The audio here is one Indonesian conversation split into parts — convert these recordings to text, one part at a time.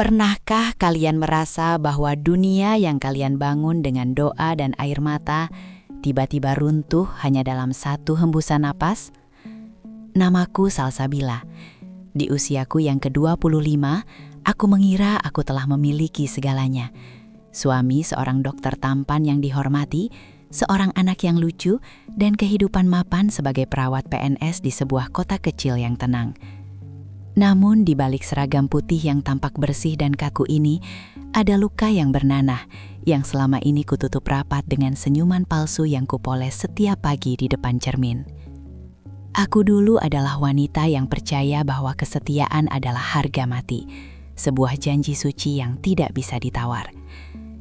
Pernahkah kalian merasa bahwa dunia yang kalian bangun dengan doa dan air mata tiba-tiba runtuh hanya dalam satu hembusan napas? Namaku Salsabila. Di usiaku yang ke-25, aku mengira aku telah memiliki segalanya. Suami seorang dokter tampan yang dihormati, seorang anak yang lucu, dan kehidupan mapan sebagai perawat PNS di sebuah kota kecil yang tenang. Namun di balik seragam putih yang tampak bersih dan kaku ini, ada luka yang bernanah yang selama ini kututup rapat dengan senyuman palsu yang kupoles setiap pagi di depan cermin. Aku dulu adalah wanita yang percaya bahwa kesetiaan adalah harga mati, sebuah janji suci yang tidak bisa ditawar.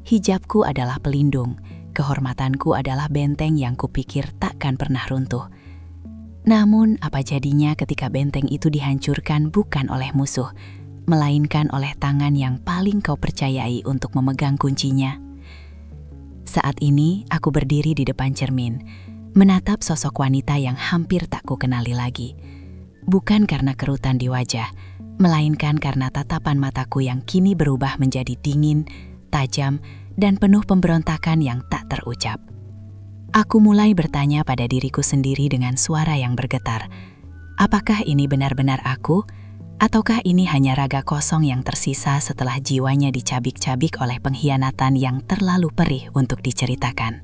Hijabku adalah pelindung, kehormatanku adalah benteng yang kupikir takkan pernah runtuh. Namun, apa jadinya ketika benteng itu dihancurkan bukan oleh musuh, melainkan oleh tangan yang paling kau percayai untuk memegang kuncinya? Saat ini, aku berdiri di depan cermin, menatap sosok wanita yang hampir tak kukenali lagi. Bukan karena kerutan di wajah, melainkan karena tatapan mataku yang kini berubah menjadi dingin, tajam, dan penuh pemberontakan yang tak terucap. Aku mulai bertanya pada diriku sendiri dengan suara yang bergetar. Apakah ini benar-benar aku? Ataukah ini hanya raga kosong yang tersisa setelah jiwanya dicabik-cabik oleh pengkhianatan yang terlalu perih untuk diceritakan?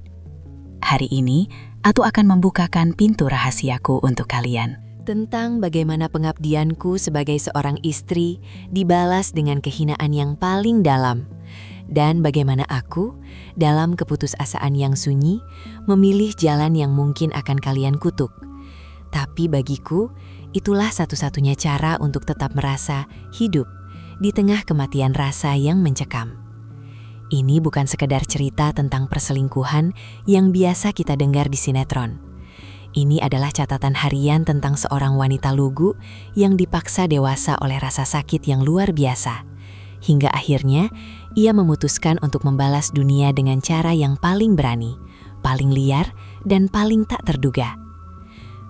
Hari ini, aku akan membukakan pintu rahasiaku untuk kalian. Tentang bagaimana pengabdianku sebagai seorang istri dibalas dengan kehinaan yang paling dalam. Dan bagaimana aku, dalam keputusasaan yang sunyi, memilih jalan yang mungkin akan kalian kutuk. Tapi bagiku, itulah satu-satunya cara untuk tetap merasa hidup di tengah kematian rasa yang mencekam. Ini bukan sekedar cerita tentang perselingkuhan yang biasa kita dengar di sinetron. Ini adalah catatan harian tentang seorang wanita lugu yang dipaksa dewasa oleh rasa sakit yang luar biasa. Hingga akhirnya, ia memutuskan untuk membalas dunia dengan cara yang paling berani, paling liar, dan paling tak terduga.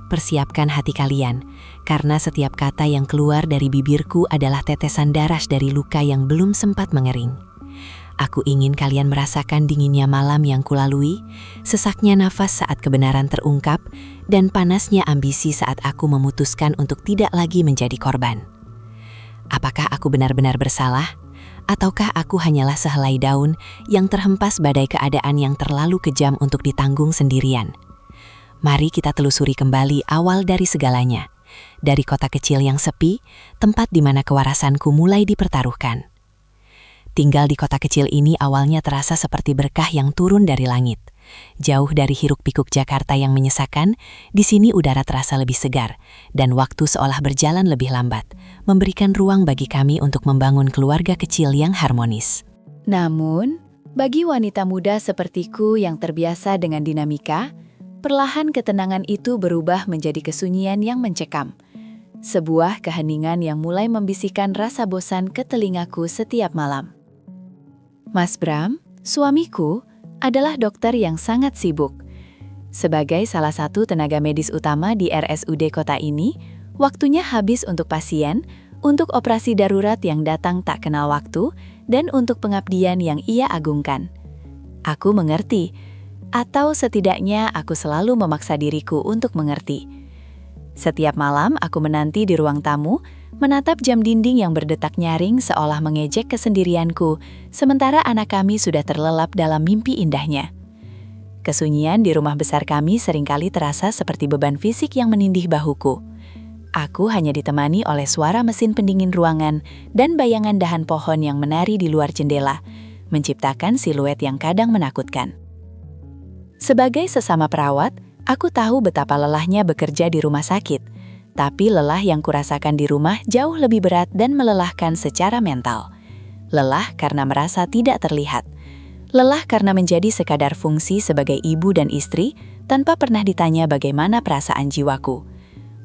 Persiapkan hati kalian, karena setiap kata yang keluar dari bibirku adalah tetesan darah dari luka yang belum sempat mengering. Aku ingin kalian merasakan dinginnya malam yang kulalui, sesaknya nafas saat kebenaran terungkap, dan panasnya ambisi saat aku memutuskan untuk tidak lagi menjadi korban. Apakah aku benar-benar bersalah? Ataukah aku hanyalah sehelai daun yang terhempas badai keadaan yang terlalu kejam untuk ditanggung sendirian? Mari kita telusuri kembali awal dari segalanya. Dari kota kecil yang sepi, tempat di mana kewarasanku mulai dipertaruhkan. Tinggal di kota kecil ini awalnya terasa seperti berkah yang turun dari langit. Jauh dari hiruk-pikuk Jakarta yang menyesakan, di sini udara terasa lebih segar, dan waktu seolah berjalan lebih lambat, memberikan ruang bagi kami untuk membangun keluarga kecil yang harmonis. Namun, bagi wanita muda sepertiku yang terbiasa dengan dinamika, perlahan ketenangan itu berubah menjadi kesunyian yang mencekam. Sebuah keheningan yang mulai membisikkan rasa bosan ke telingaku setiap malam. Mas Bram, suamiku, adalah dokter yang sangat sibuk. Sebagai salah satu tenaga medis utama di RSUD kota ini, waktunya habis untuk pasien, untuk operasi darurat yang datang tak kenal waktu, dan untuk pengabdian yang ia agungkan. Aku mengerti, atau setidaknya aku selalu memaksa diriku untuk mengerti. Setiap malam aku menanti di ruang tamu, menatap jam dinding yang berdetak nyaring seolah mengejek kesendirianku, sementara anak kami sudah terlelap dalam mimpi indahnya. Kesunyian di rumah besar kami seringkali terasa seperti beban fisik yang menindih bahuku. Aku hanya ditemani oleh suara mesin pendingin ruangan dan bayangan dahan pohon yang menari di luar jendela, menciptakan siluet yang kadang menakutkan. Sebagai sesama perawat, aku tahu betapa lelahnya bekerja di rumah sakit. Tapi lelah yang kurasakan di rumah jauh lebih berat dan melelahkan secara mental. Lelah karena merasa tidak terlihat. Lelah karena menjadi sekadar fungsi sebagai ibu dan istri tanpa pernah ditanya bagaimana perasaan jiwaku.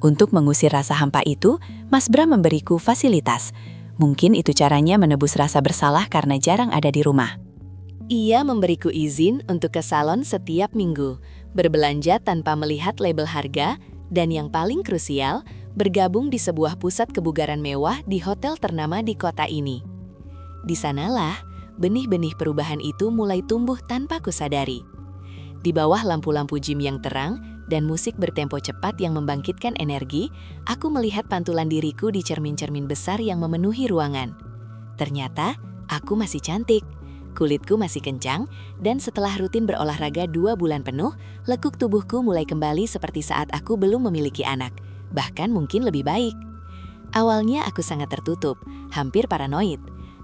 Untuk mengusir rasa hampa itu, Mas Bram memberiku fasilitas. Mungkin itu caranya menebus rasa bersalah karena jarang ada di rumah. Ia memberiku izin untuk ke salon setiap minggu, berbelanja tanpa melihat label harga, dan yang paling krusial, bergabung di sebuah pusat kebugaran mewah di hotel ternama di kota ini. Di sanalah benih-benih perubahan itu mulai tumbuh tanpa kusadari. Di bawah lampu-lampu gym yang terang dan musik bertempo cepat yang membangkitkan energi, aku melihat pantulan diriku di cermin-cermin besar yang memenuhi ruangan. Ternyata, aku masih cantik, kulitku masih kencang, dan setelah rutin berolahraga 2 bulan penuh, lekuk tubuhku mulai kembali seperti saat aku belum memiliki anak, bahkan mungkin lebih baik. Awalnya aku sangat tertutup, hampir paranoid.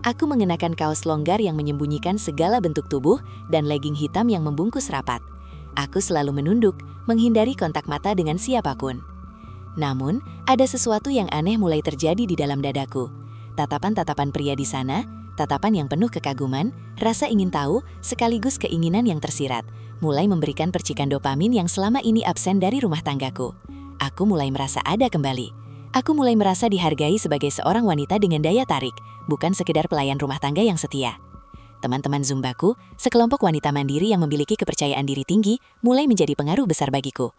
Aku mengenakan kaos longgar yang menyembunyikan segala bentuk tubuh dan legging hitam yang membungkus rapat. Aku selalu menunduk, menghindari kontak mata dengan siapapun. Namun, ada sesuatu yang aneh mulai terjadi di dalam dadaku. Tatapan-tatapan pria di sana, tatapan yang penuh kekaguman, rasa ingin tahu, sekaligus keinginan yang tersirat, mulai memberikan percikan dopamin yang selama ini absen dari rumah tanggaku. Aku mulai merasa ada kembali. Aku mulai merasa dihargai sebagai seorang wanita dengan daya tarik, bukan sekedar pelayan rumah tangga yang setia. Teman-teman Zumbaku, sekelompok wanita mandiri yang memiliki kepercayaan diri tinggi, mulai menjadi pengaruh besar bagiku.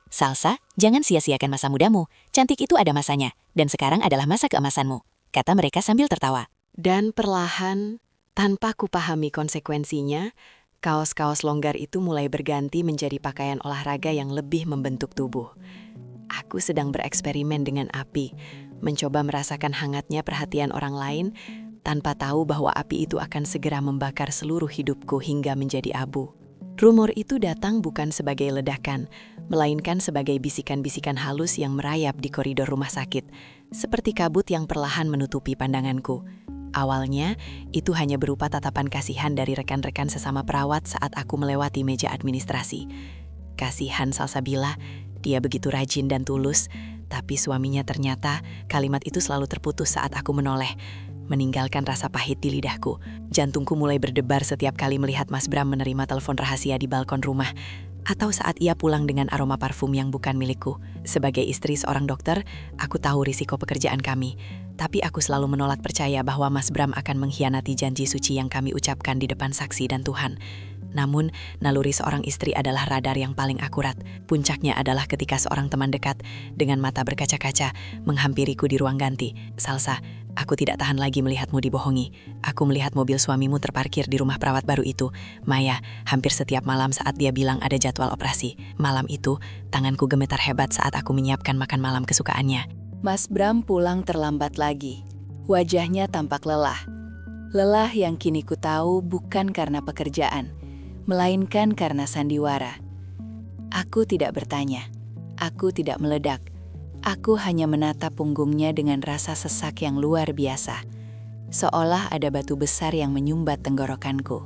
Salsa, jangan sia-siakan masa mudamu, cantik itu ada masanya, dan sekarang adalah masa keemasanmu, kata mereka sambil tertawa. Dan perlahan, tanpa kupahami konsekuensinya, kaos-kaos longgar itu mulai berganti menjadi pakaian olahraga yang lebih membentuk tubuh. Aku sedang bereksperimen dengan api, mencoba merasakan hangatnya perhatian orang lain, tanpa tahu bahwa api itu akan segera membakar seluruh hidupku hingga menjadi abu. Rumor itu datang bukan sebagai ledakan, melainkan sebagai bisikan-bisikan halus yang merayap di koridor rumah sakit, seperti kabut yang perlahan menutupi pandanganku. Awalnya, itu hanya berupa tatapan kasihan dari rekan-rekan sesama perawat saat aku melewati meja administrasi. Kasihan Salsabila, dia begitu rajin dan tulus, tapi suaminya ternyata kalimat itu selalu terputus saat aku menoleh, meninggalkan rasa pahit di lidahku. Jantungku mulai berdebar setiap kali melihat Mas Bram menerima telepon rahasia di balkon rumah, atau saat ia pulang dengan aroma parfum yang bukan milikku. Sebagai istri seorang dokter, aku tahu risiko pekerjaan kami, tapi aku selalu menolak percaya bahwa Mas Bram akan mengkhianati janji suci yang kami ucapkan di depan saksi dan Tuhan. Namun, naluri seorang istri adalah radar yang paling akurat. Puncaknya adalah ketika seorang teman dekat, dengan mata berkaca-kaca, menghampiriku di ruang ganti. Salsa, aku tidak tahan lagi melihatmu dibohongi. Aku melihat mobil suamimu terparkir di rumah perawat baru itu, Maya, hampir setiap malam saat dia bilang ada jadwal operasi. Malam itu, tanganku gemetar hebat saat aku menyiapkan makan malam kesukaannya. Mas Bram pulang terlambat lagi. Wajahnya tampak lelah. Lelah yang kini ku tahu bukan karena pekerjaan, melainkan karena sandiwara. Aku tidak bertanya, aku tidak meledak. Aku hanya menatap punggungnya dengan rasa sesak yang luar biasa, seolah ada batu besar yang menyumbat tenggorokanku.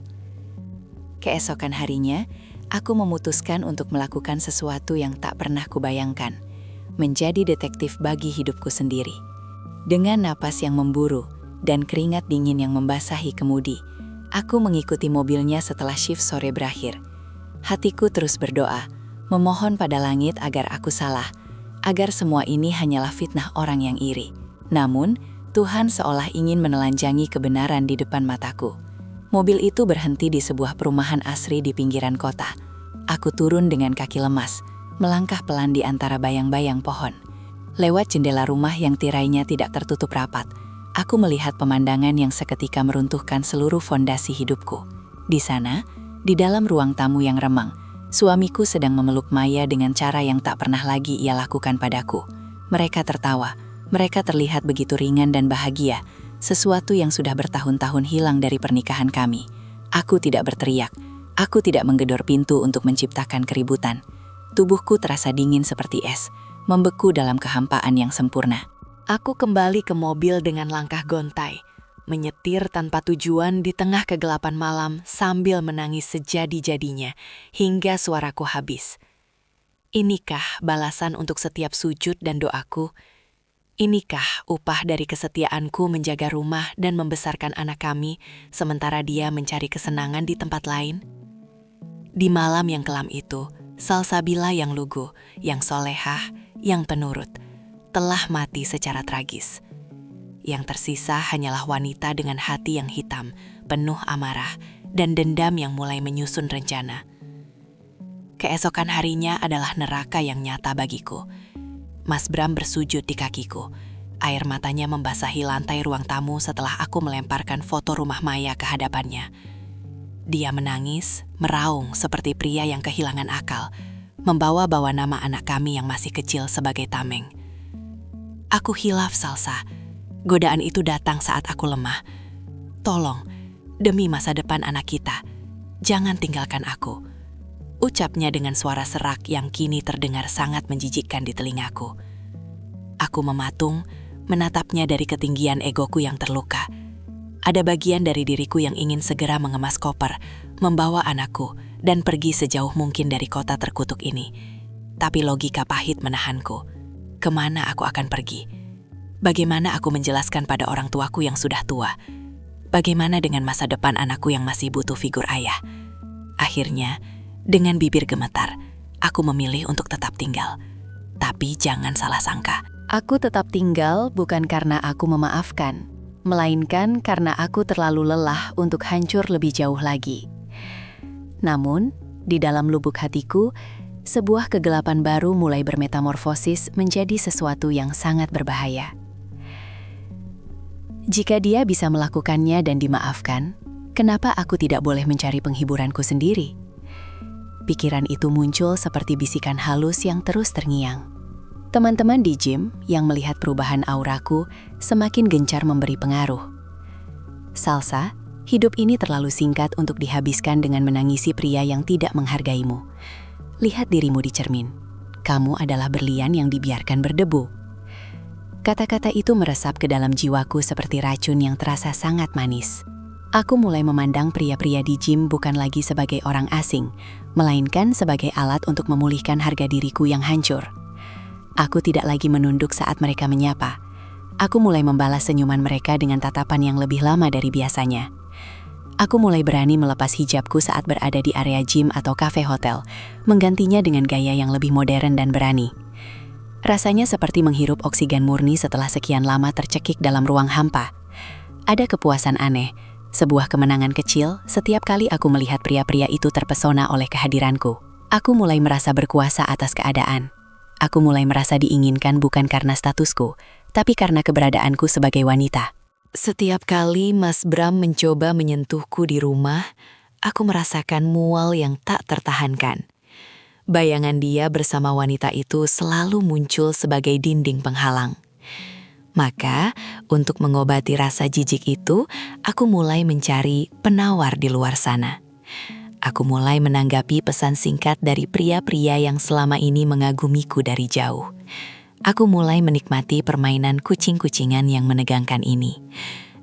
Keesokan harinya, aku memutuskan untuk melakukan sesuatu yang tak pernah kubayangkan, menjadi detektif bagi hidupku sendiri. Dengan napas yang memburu dan keringat dingin yang membasahi kemudi, aku mengikuti mobilnya setelah shift sore berakhir. Hatiku terus berdoa, memohon pada langit agar aku salah, agar semua ini hanyalah fitnah orang yang iri. Namun, Tuhan seolah ingin menelanjangi kebenaran di depan mataku. Mobil itu berhenti di sebuah perumahan asri di pinggiran kota. Aku turun dengan kaki lemas, melangkah pelan di antara bayang-bayang pohon. Lewat jendela rumah yang tirainya tidak tertutup rapat, aku melihat pemandangan yang seketika meruntuhkan seluruh fondasi hidupku. Di sana, di dalam ruang tamu yang remang, suamiku sedang memeluk Maya dengan cara yang tak pernah lagi ia lakukan padaku. Mereka tertawa, mereka terlihat begitu ringan dan bahagia, sesuatu yang sudah bertahun-tahun hilang dari pernikahan kami. Aku tidak berteriak, aku tidak menggedor pintu untuk menciptakan keributan. Tubuhku terasa dingin seperti es, membeku dalam kehampaan yang sempurna. Aku kembali ke mobil dengan langkah gontai, menyetir tanpa tujuan di tengah kegelapan malam sambil menangis sejadi-jadinya hingga suaraku habis. Inikah balasan untuk setiap sujud dan doaku? Inikah upah dari kesetiaanku menjaga rumah dan membesarkan anak kami, sementara dia mencari kesenangan di tempat lain? Di malam yang kelam itu, Salsabila yang lugu, yang solehah, yang penurut, telah mati secara tragis. Yang tersisa hanyalah wanita dengan hati yang hitam, penuh amarah, dan dendam yang mulai menyusun rencana. Keesokan harinya adalah neraka yang nyata bagiku. Mas Bram bersujud di kakiku. Air matanya membasahi lantai ruang tamu setelah aku melemparkan foto rumah Maya ke hadapannya. Dia menangis, meraung seperti pria yang kehilangan akal, membawa-bawa nama anak kami yang masih kecil sebagai tameng. Aku hilaf, Salsa. Godaan itu datang saat aku lemah. Tolong, demi masa depan anak kita, jangan tinggalkan aku. Ucapnya dengan suara serak yang kini terdengar sangat menjijikkan di telingaku. Aku mematung, menatapnya dari ketinggian egoku yang terluka. Ada bagian dari diriku yang ingin segera mengemas koper, membawa anakku, dan pergi sejauh mungkin dari kota terkutuk ini. Tapi logika pahit menahanku. Kemana aku akan pergi? Bagaimana aku menjelaskan pada orang tuaku yang sudah tua? Bagaimana dengan masa depan anakku yang masih butuh figur ayah? Akhirnya, dengan bibir gemetar, aku memilih untuk tetap tinggal. Tapi jangan salah sangka. Aku tetap tinggal bukan karena aku memaafkan, melainkan karena aku terlalu lelah untuk hancur lebih jauh lagi. Namun, di dalam lubuk hatiku, sebuah kegelapan baru mulai bermetamorfosis menjadi sesuatu yang sangat berbahaya. Jika dia bisa melakukannya dan dimaafkan, kenapa aku tidak boleh mencari penghiburanku sendiri? Pikiran itu muncul seperti bisikan halus yang terus terngiang. Teman-teman di gym yang melihat perubahan auraku semakin gencar memberi pengaruh. Salsa, hidup ini terlalu singkat untuk dihabiskan dengan menangisi pria yang tidak menghargaimu. Lihat dirimu di cermin. Kamu adalah berlian yang dibiarkan berdebu. Kata-kata itu meresap ke dalam jiwaku seperti racun yang terasa sangat manis. Aku mulai memandang pria-pria di gym bukan lagi sebagai orang asing, melainkan sebagai alat untuk memulihkan harga diriku yang hancur. Aku tidak lagi menunduk saat mereka menyapa. Aku mulai membalas senyuman mereka dengan tatapan yang lebih lama dari biasanya. Aku mulai berani melepas hijabku saat berada di area gym atau kafe hotel, menggantinya dengan gaya yang lebih modern dan berani. Rasanya seperti menghirup oksigen murni setelah sekian lama tercekik dalam ruang hampa. Ada kepuasan aneh, sebuah kemenangan kecil setiap kali aku melihat pria-pria itu terpesona oleh kehadiranku. Aku mulai merasa berkuasa atas keadaan. Aku mulai merasa diinginkan bukan karena statusku, tapi karena keberadaanku sebagai wanita. Setiap kali Mas Bram mencoba menyentuhku di rumah, aku merasakan mual yang tak tertahankan. Bayangan dia bersama wanita itu selalu muncul sebagai dinding penghalang. Maka, untuk mengobati rasa jijik itu, aku mulai mencari penawar di luar sana. Aku mulai menanggapi pesan singkat dari pria-pria yang selama ini mengagumiku dari jauh. Aku mulai menikmati permainan kucing-kucingan yang menegangkan ini.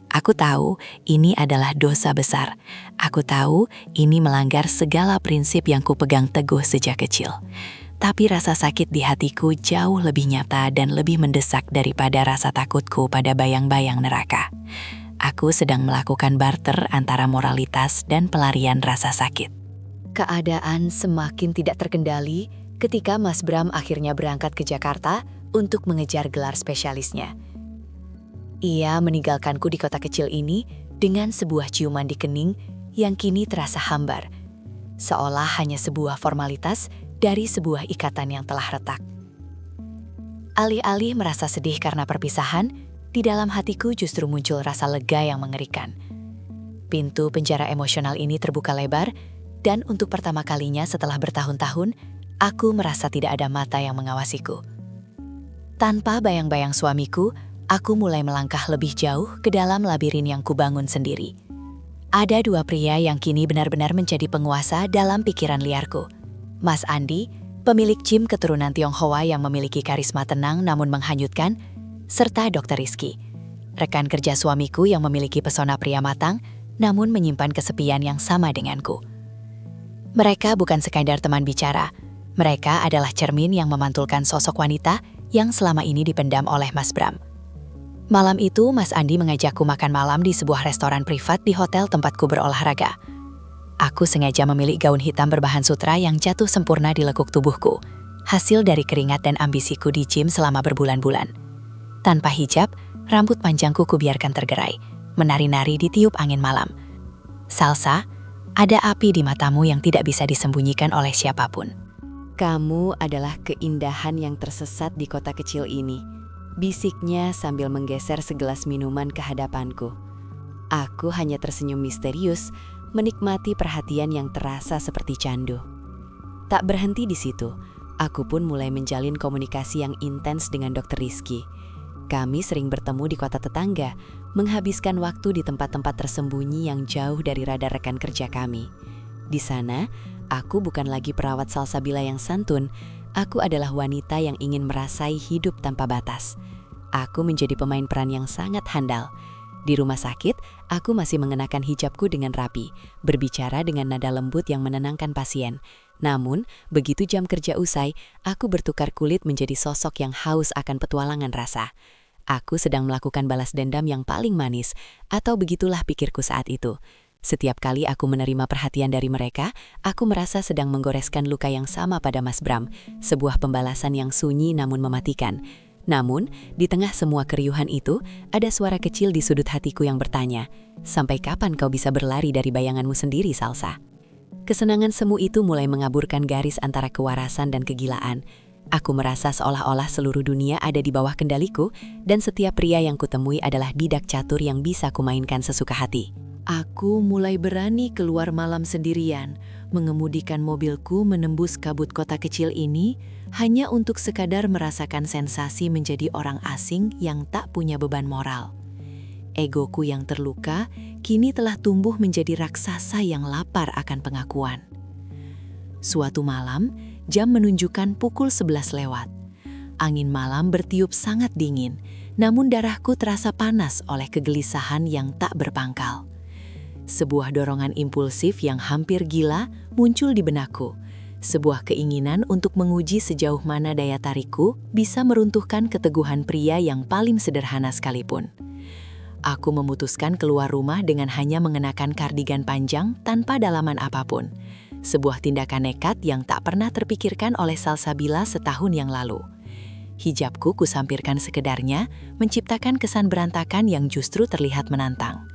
Aku tahu ini adalah dosa besar. Aku tahu ini melanggar segala prinsip yang kupegang teguh sejak kecil. Tapi rasa sakit di hatiku jauh lebih nyata dan lebih mendesak daripada rasa takutku pada bayang-bayang neraka. Aku sedang melakukan barter antara moralitas dan pelarian rasa sakit. Keadaan semakin tidak terkendali ketika Mas Bram akhirnya berangkat ke Jakarta untuk mengejar gelar spesialisnya. Ia meninggalkanku di kota kecil ini dengan sebuah ciuman di kening yang kini terasa hambar, seolah hanya sebuah formalitas dari sebuah ikatan yang telah retak. Alih-alih merasa sedih karena perpisahan, di dalam hatiku justru muncul rasa lega yang mengerikan. Pintu penjara emosional ini terbuka lebar, dan untuk pertama kalinya setelah bertahun-tahun, aku merasa tidak ada mata yang mengawasiku. Tanpa bayang-bayang suamiku, aku mulai melangkah lebih jauh ke dalam labirin yang kubangun sendiri. Ada dua pria yang kini benar-benar menjadi penguasa dalam pikiran liarku. Mas Andi, pemilik gym keturunan Tionghoa yang memiliki karisma tenang namun menghanyutkan, serta Dr. Rizky, rekan kerja suamiku yang memiliki pesona pria matang namun menyimpan kesepian yang sama denganku. Mereka bukan sekadar teman bicara, mereka adalah cermin yang memantulkan sosok wanita yang selama ini dipendam oleh Mas Bram. Malam itu, Mas Andi mengajakku makan malam di sebuah restoran privat di hotel tempatku berolahraga. Aku sengaja memilih gaun hitam berbahan sutra yang jatuh sempurna di lekuk tubuhku, hasil dari keringat dan ambisiku di gym selama berbulan-bulan. Tanpa hijab, rambut panjangku kubiarkan tergerai, menari-nari di tiup angin malam. Salsa, ada api di matamu yang tidak bisa disembunyikan oleh siapapun. Kamu adalah keindahan yang tersesat di kota kecil ini. bisiknya sambil menggeser segelas minuman ke hadapanku. Aku hanya tersenyum misterius, menikmati perhatian yang terasa seperti candu. Tak berhenti di situ, aku pun mulai menjalin komunikasi yang intens dengan Dr. Rizky. Kami sering bertemu di kota tetangga, menghabiskan waktu di tempat-tempat tersembunyi yang jauh dari radar rekan kerja kami. Di sana, aku bukan lagi perawat salsabila yang santun, aku adalah wanita yang ingin merasai hidup tanpa batas. Aku menjadi pemain peran yang sangat handal. Di rumah sakit, aku masih mengenakan hijabku dengan rapi, berbicara dengan nada lembut yang menenangkan pasien. Namun, begitu jam kerja usai, aku bertukar kulit menjadi sosok yang haus akan petualangan rasa. Aku sedang melakukan balas dendam yang paling manis, atau begitulah pikirku saat itu. Setiap kali aku menerima perhatian dari mereka, aku merasa sedang menggoreskan luka yang sama pada Mas Bram, sebuah pembalasan yang sunyi namun mematikan. Namun, di tengah semua keriuhan itu, ada suara kecil di sudut hatiku yang bertanya, "Sampai kapan kau bisa berlari dari bayanganmu sendiri, Salsa?" Kesenangan semu itu mulai mengaburkan garis antara kewarasan dan kegilaan. Aku merasa seolah-olah seluruh dunia ada di bawah kendaliku, dan setiap pria yang kutemui adalah bidak catur yang bisa kumainkan sesuka hati. Aku mulai berani keluar malam sendirian, mengemudikan mobilku menembus kabut kota kecil ini, hanya untuk sekadar merasakan sensasi menjadi orang asing yang tak punya beban moral. Egoku yang terluka kini telah tumbuh menjadi raksasa yang lapar akan pengakuan. Suatu malam, jam menunjukkan pukul 11 lewat. Angin malam bertiup sangat dingin, namun darahku terasa panas oleh kegelisahan yang tak berpangkal. Sebuah dorongan impulsif yang hampir gila muncul di benakku. Sebuah keinginan untuk menguji sejauh mana daya tarikku bisa meruntuhkan keteguhan pria yang paling sederhana sekalipun. Aku memutuskan keluar rumah dengan hanya mengenakan kardigan panjang tanpa dalaman apapun. Sebuah tindakan nekat yang tak pernah terpikirkan oleh Salsabila setahun yang lalu. Hijabku kusampirkan sekedarnya, menciptakan kesan berantakan yang justru terlihat menantang.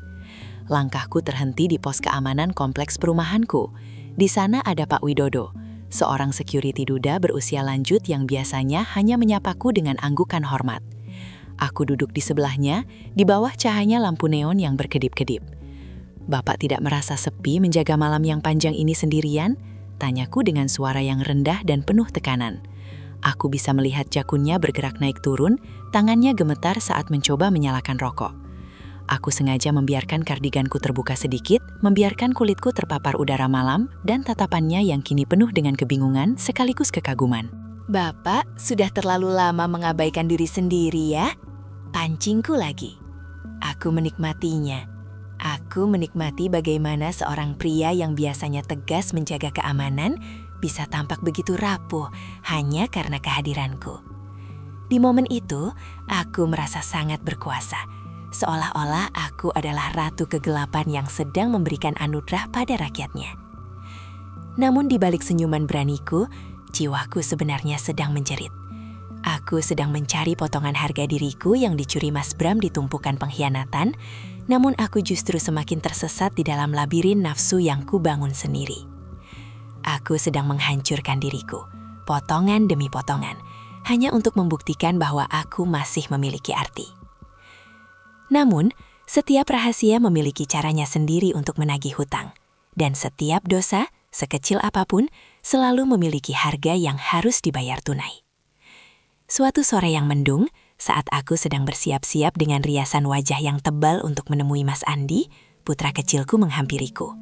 Langkahku terhenti di pos keamanan kompleks perumahanku. Di sana ada Pak Widodo, seorang security duda berusia lanjut yang biasanya hanya menyapaku dengan anggukan hormat. Aku duduk di sebelahnya, di bawah cahaya lampu neon yang berkedip-kedip. "Bapak tidak merasa sepi menjaga malam yang panjang ini sendirian?" Tanyaku dengan suara yang rendah dan penuh tekanan. Aku bisa melihat jakunnya bergerak naik turun, tangannya gemetar saat mencoba menyalakan rokok. Aku sengaja membiarkan kardiganku terbuka sedikit, membiarkan kulitku terpapar udara malam, dan tatapannya yang kini penuh dengan kebingungan sekaligus kekaguman. "Bapak sudah terlalu lama mengabaikan diri sendiri ya?" Pancingku lagi. Aku menikmatinya. Aku menikmati bagaimana seorang pria yang biasanya tegas menjaga keamanan bisa tampak begitu rapuh hanya karena kehadiranku. Di momen itu, aku merasa sangat berkuasa. Seolah-olah aku adalah ratu kegelapan yang sedang memberikan anugerah pada rakyatnya. Namun di balik senyuman beraniku, jiwaku sebenarnya sedang menjerit. Aku sedang mencari potongan harga diriku yang dicuri Mas Bram di tumpukan pengkhianatan, namun aku justru semakin tersesat di dalam labirin nafsu yang kubangun sendiri. Aku sedang menghancurkan diriku, potongan demi potongan, hanya untuk membuktikan bahwa aku masih memiliki arti. Namun, setiap rahasia memiliki caranya sendiri untuk menagih hutang, dan setiap dosa, sekecil apapun, selalu memiliki harga yang harus dibayar tunai. Suatu sore yang mendung, saat aku sedang bersiap-siap dengan riasan wajah yang tebal untuk menemui Mas Andi, putra kecilku menghampiriku.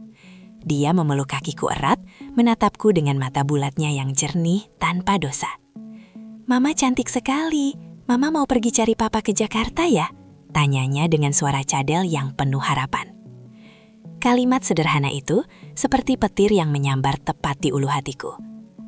Dia memeluk kakiku erat, menatapku dengan mata bulatnya yang jernih tanpa dosa. "Mama cantik sekali. Mama mau pergi cari papa ke Jakarta ya?" Tanyanya dengan suara cadel yang penuh harapan. Kalimat sederhana itu seperti petir yang menyambar tepat di ulu hatiku.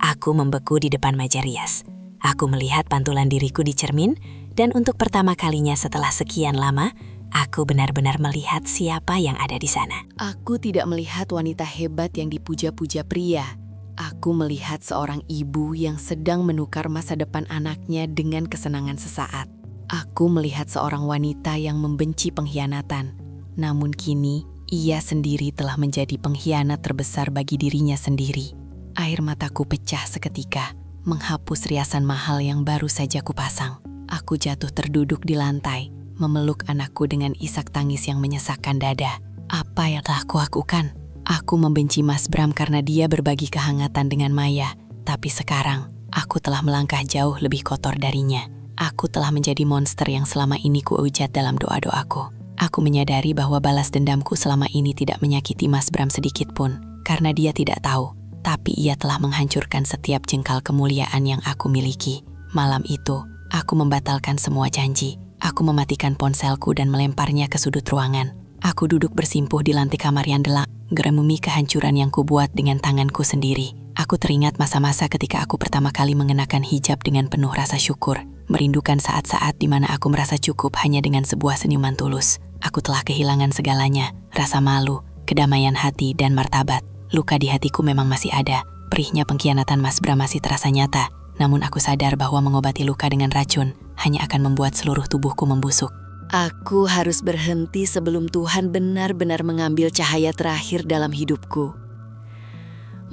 Aku membeku di depan meja rias. Aku melihat pantulan diriku di cermin, dan untuk pertama kalinya setelah sekian lama, aku benar-benar melihat siapa yang ada di sana. Aku tidak melihat wanita hebat yang dipuja-puja pria. Aku melihat seorang ibu yang sedang menukar masa depan anaknya dengan kesenangan sesaat. Aku melihat seorang wanita yang membenci pengkhianatan, namun kini ia sendiri telah menjadi pengkhianat terbesar bagi dirinya sendiri. Air mataku pecah seketika, menghapus riasan mahal yang baru saja kupasang. Aku jatuh terduduk di lantai, memeluk anakku dengan isak tangis yang menyesakkan dada. Apa yang telah aku lakukan? Aku membenci Mas Bram karena dia berbagi kehangatan dengan Maya. Tapi sekarang, aku telah melangkah jauh lebih kotor darinya. Aku telah menjadi monster yang selama ini kuujat dalam doa-doaku. Aku menyadari bahwa balas dendamku selama ini tidak menyakiti Mas Bram sedikit pun, karena dia tidak tahu. Tapi ia telah menghancurkan setiap jengkal kemuliaan yang aku miliki. Malam itu, aku membatalkan semua janji. Aku mematikan ponselku dan melemparnya ke sudut ruangan. Aku duduk bersimpuh di lantai kamar yang gelap, ngeremumi kehancuran yang kubuat dengan tanganku sendiri. Aku teringat masa-masa ketika aku pertama kali mengenakan hijab dengan penuh rasa syukur. Merindukan saat-saat di mana aku merasa cukup hanya dengan sebuah senyuman tulus. Aku telah kehilangan segalanya, rasa malu, kedamaian hati, dan martabat. Luka di hatiku memang masih ada. Perihnya pengkhianatan Mas Bram masih terasa nyata. Namun aku sadar bahwa mengobati luka dengan racun hanya akan membuat seluruh tubuhku membusuk. Aku harus berhenti sebelum Tuhan benar-benar mengambil cahaya terakhir dalam hidupku.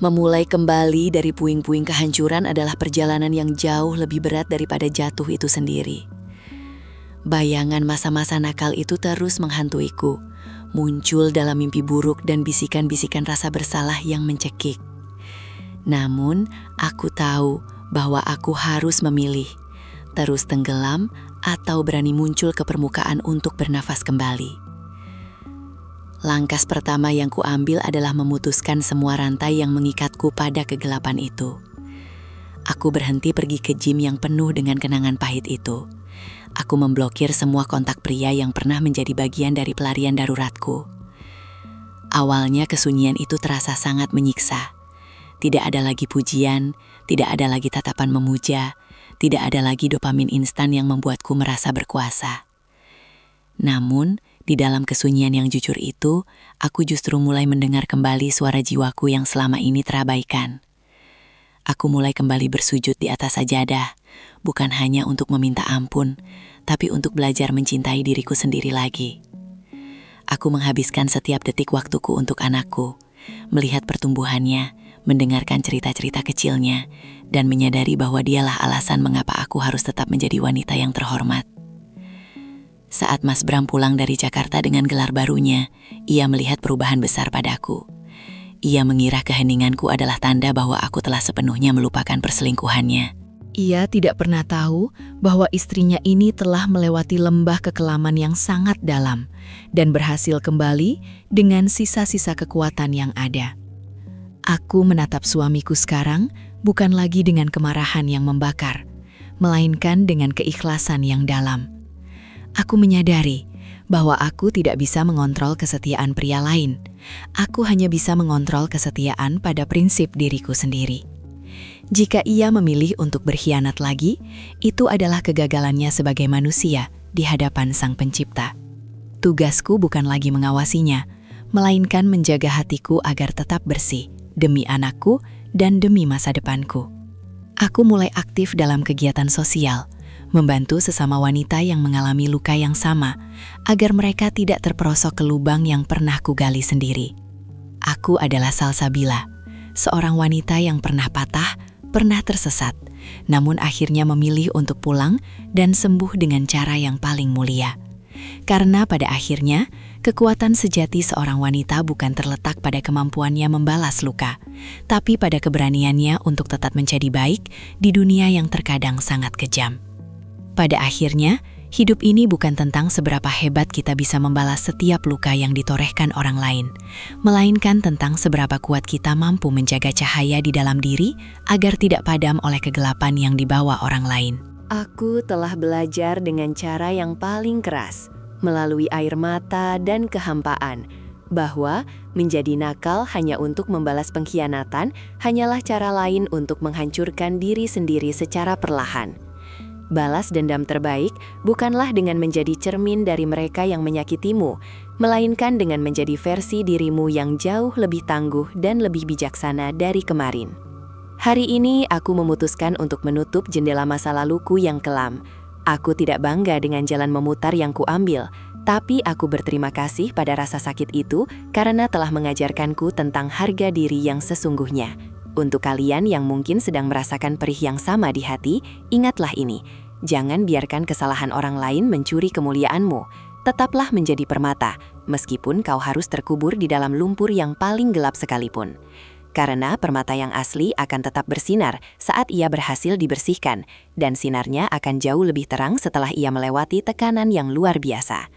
Memulai kembali dari puing-puing kehancuran adalah perjalanan yang jauh lebih berat daripada jatuh itu sendiri. Bayangan masa-masa nakal itu terus menghantuiku, muncul dalam mimpi buruk dan bisikan-bisikan rasa bersalah yang mencekik. Namun, aku tahu bahwa aku harus memilih, terus tenggelam atau berani muncul ke permukaan untuk bernafas kembali. Langkah pertama yang kuambil adalah memutuskan semua rantai yang mengikatku pada kegelapan itu. Aku berhenti pergi ke gym yang penuh dengan kenangan pahit itu. Aku memblokir semua kontak pria yang pernah menjadi bagian dari pelarian daruratku. Awalnya kesunyian itu terasa sangat menyiksa. Tidak ada lagi pujian, tidak ada lagi tatapan memuja, tidak ada lagi dopamin instan yang membuatku merasa berkuasa. Namun, di dalam kesunyian yang jujur itu, aku justru mulai mendengar kembali suara jiwaku yang selama ini terabaikan. Aku mulai kembali bersujud di atas sajadah, bukan hanya untuk meminta ampun, tapi untuk belajar mencintai diriku sendiri lagi. Aku menghabiskan setiap detik waktuku untuk anakku, melihat pertumbuhannya, mendengarkan cerita-cerita kecilnya, dan menyadari bahwa dialah alasan mengapa aku harus tetap menjadi wanita yang terhormat. Saat Mas Bram pulang dari Jakarta dengan gelar barunya, ia melihat perubahan besar padaku. Ia mengira keheninganku adalah tanda bahwa aku telah sepenuhnya melupakan perselingkuhannya. Ia tidak pernah tahu bahwa istrinya ini telah melewati lembah kekelaman yang sangat dalam dan berhasil kembali dengan sisa-sisa kekuatan yang ada. Aku menatap suamiku sekarang bukan lagi dengan kemarahan yang membakar, melainkan dengan keikhlasan yang dalam. Aku menyadari bahwa aku tidak bisa mengontrol kesetiaan pria lain. Aku hanya bisa mengontrol kesetiaan pada prinsip diriku sendiri. Jika ia memilih untuk berkhianat lagi, itu adalah kegagalannya sebagai manusia di hadapan Sang Pencipta. Tugasku bukan lagi mengawasinya, melainkan menjaga hatiku agar tetap bersih demi anakku dan demi masa depanku. Aku mulai aktif dalam kegiatan sosial, membantu sesama wanita yang mengalami luka yang sama, agar mereka tidak terperosok ke lubang yang pernah kugali sendiri. Aku adalah Salsabila, seorang wanita yang pernah patah, pernah tersesat, namun akhirnya memilih untuk pulang dan sembuh dengan cara yang paling mulia. Karena pada akhirnya, kekuatan sejati seorang wanita bukan terletak pada kemampuannya membalas luka, tapi pada keberaniannya untuk tetap menjadi baik di dunia yang terkadang sangat kejam. Pada akhirnya, hidup ini bukan tentang seberapa hebat kita bisa membalas setiap luka yang ditorehkan orang lain, melainkan tentang seberapa kuat kita mampu menjaga cahaya di dalam diri agar tidak padam oleh kegelapan yang dibawa orang lain. Aku telah belajar dengan cara yang paling keras, melalui air mata dan kehampaan, bahwa menjadi nakal hanya untuk membalas pengkhianatan hanyalah cara lain untuk menghancurkan diri sendiri secara perlahan. Balas dendam terbaik bukanlah dengan menjadi cermin dari mereka yang menyakitimu, melainkan dengan menjadi versi dirimu yang jauh lebih tangguh dan lebih bijaksana dari kemarin. Hari ini aku memutuskan untuk menutup jendela masa laluku yang kelam. Aku tidak bangga dengan jalan memutar yang kuambil, tapi aku berterima kasih pada rasa sakit itu karena telah mengajarkanku tentang harga diri yang sesungguhnya. Untuk kalian yang mungkin sedang merasakan perih yang sama di hati, ingatlah ini. Jangan biarkan kesalahan orang lain mencuri kemuliaanmu. Tetaplah menjadi permata, meskipun kau harus terkubur di dalam lumpur yang paling gelap sekalipun. Karena permata yang asli akan tetap bersinar saat ia berhasil dibersihkan, dan sinarnya akan jauh lebih terang setelah ia melewati tekanan yang luar biasa.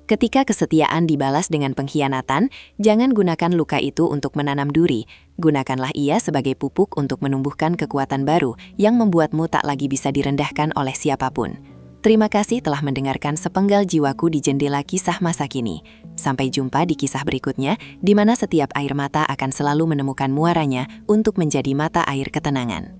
Ketika kesetiaan dibalas dengan pengkhianatan, jangan gunakan luka itu untuk menanam duri. Gunakanlah ia sebagai pupuk untuk menumbuhkan kekuatan baru yang membuatmu tak lagi bisa direndahkan oleh siapapun. Terima kasih telah mendengarkan sepenggal jiwaku di jendela kisah masa kini. Sampai jumpa di kisah berikutnya, di mana setiap air mata akan selalu menemukan muaranya untuk menjadi mata air ketenangan.